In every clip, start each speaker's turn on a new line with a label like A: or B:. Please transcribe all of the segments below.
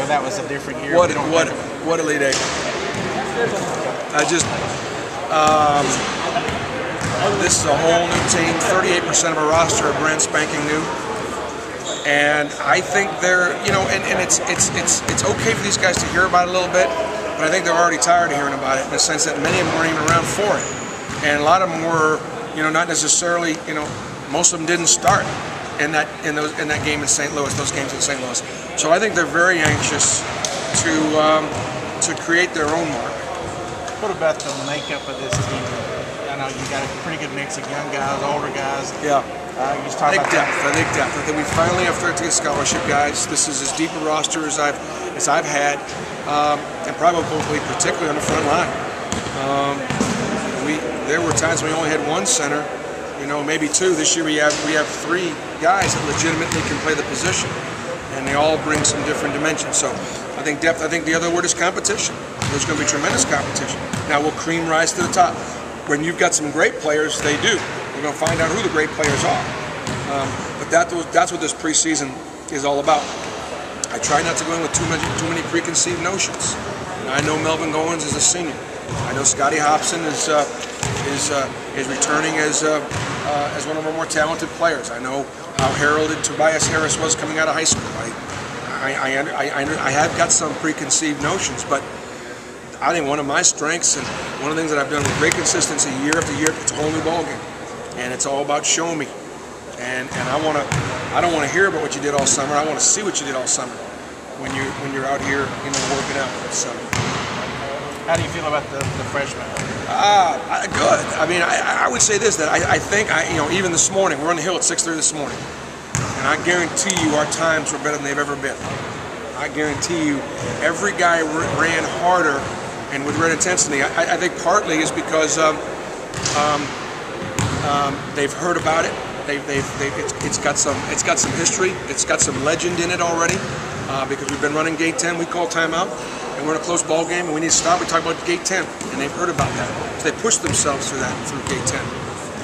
A: know that was a different year.
B: What Elite Eight? This is a whole new team. 38% of our roster are brand spanking new, and I think they're, and it's okay for these guys to hear about it a little bit, but I think they're already tired of hearing about it in the sense that many of them weren't even around for it, and a lot of them were, not necessarily, most of them didn't start in that game in St. Louis, those games in St. Louis. So I think they're very anxious to create their own mark.
A: What about the makeup of this team? I know you got a pretty good mix of young guys, older guys.
B: Yeah.
A: You just talk about
B: depth. I think depth. I think we finally have 13 scholarship guys. This is as deep a roster as I've had, and probably particularly on the front line. There were times when we only had one center, maybe two. This year we have three guys that legitimately can play the position, and they all bring some different dimensions. So I think depth. I think the other word is competition. There's going to be tremendous competition. Now, will cream rise to the top? When you've got some great players, they do. We're going to find out who the great players are. But that's what this preseason is all about. I try not to go in with too many preconceived notions. I know Melvin Goins is a senior. I know Scotty Hobson is returning as one of our more talented players. I know how heralded Tobias Harris was coming out of high school. I have got some preconceived notions, but I think one of my strengths and one of the things that I've done with great consistency year after year, it's a whole new ballgame, and it's all about show me. And I don't want to hear about what you did all summer. I want to see what you did all summer when you're out here, working out. So,
A: how do you feel about the freshmen?
B: Good. I mean, I would say this, that I think even this morning, we're on the hill at 6:30 this morning, and I guarantee you our times were better than they've ever been. I guarantee you every guy ran harder and with great intensity. I think partly is because they've heard about it. It's got some history. It's got some legend in it already. Because we've been running gate 10, we call timeout, and we're in a close ball game, and we need to stop. We talk about gate 10, and they've heard about that. So they pushed themselves through gate 10.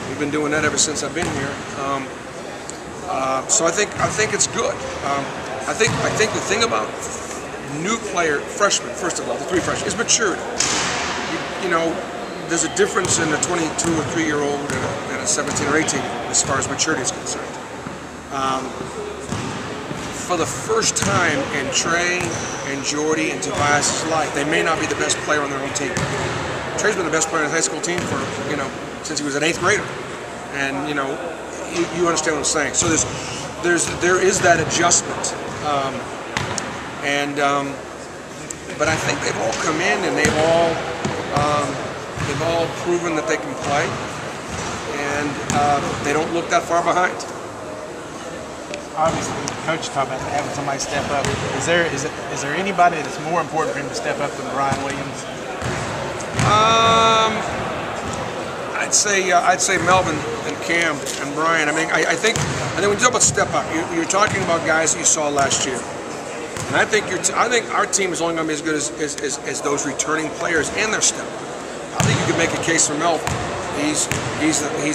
B: We've been doing that ever since I've been here. So I think it's good. I think the thing about new freshmen, first of all, the three freshmen, is maturity. There's a difference in a 22 or 3-year-old and a 17 or 18 as far as maturity is concerned. For the first time in Trey and Jordy and Tobias' life, they may not be the best player on their own team. Trey's been the best player on his high school team for since he was an 8th grader, and you understand what I'm saying. So there is that adjustment. But I think they've all come in and they've all proven that they can play, and they don't look that far behind.
A: Obviously, the coach talked about having somebody step up. Is there anybody that's more important for him to step up than Brian Williams?
B: I'd say Melvin and Cam and Brian. I mean, I think when you talk about step up, you're talking about guys that you saw last year. And I think our team is only going to be as good as those returning players and their step. I think you could make a case for Melvin. He's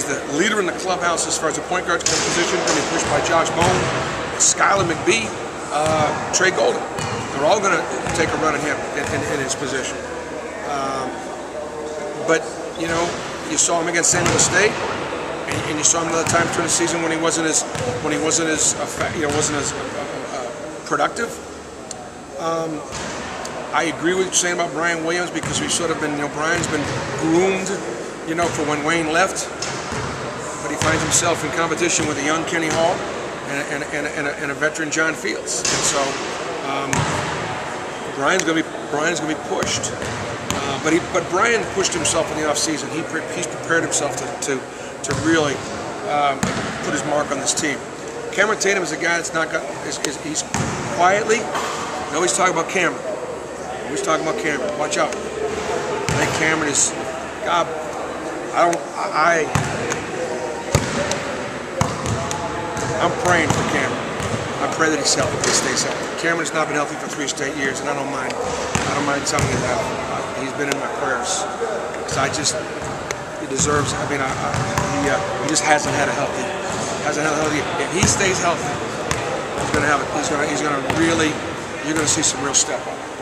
B: the leader in the clubhouse as far as the point guard position, being pushed by Josh Bone, Skylar McBee, Trey Golden. They're all going to take a run at him in his position. But you saw him against San Diego State, and you saw him another time during the season when he wasn't as productive. I agree with what you're saying about Brian Williams, because we've sort of been, Brian's been groomed, for when Wayne left, but he finds himself in competition with a young Kenny Hall and a veteran John Fields, and so Brian's going to be pushed. But Brian pushed himself in the offseason. He's prepared himself to really put his mark on this team. Cameron Tatum is a guy that's not got. He's quietly. Nobody's talking about Cameron. Nobody's talking about Cameron. Watch out. I think Cameron is. God, I'm praying for Cameron. I pray that he's healthy, that he stays healthy. Cameron has not been healthy for 3 straight years, and I don't mind telling you that. He's been in my prayers, because he deserves. I mean, he just hasn't had a healthy. If he stays healthy, he's going to have it. He's going to really you're going to see some real step up.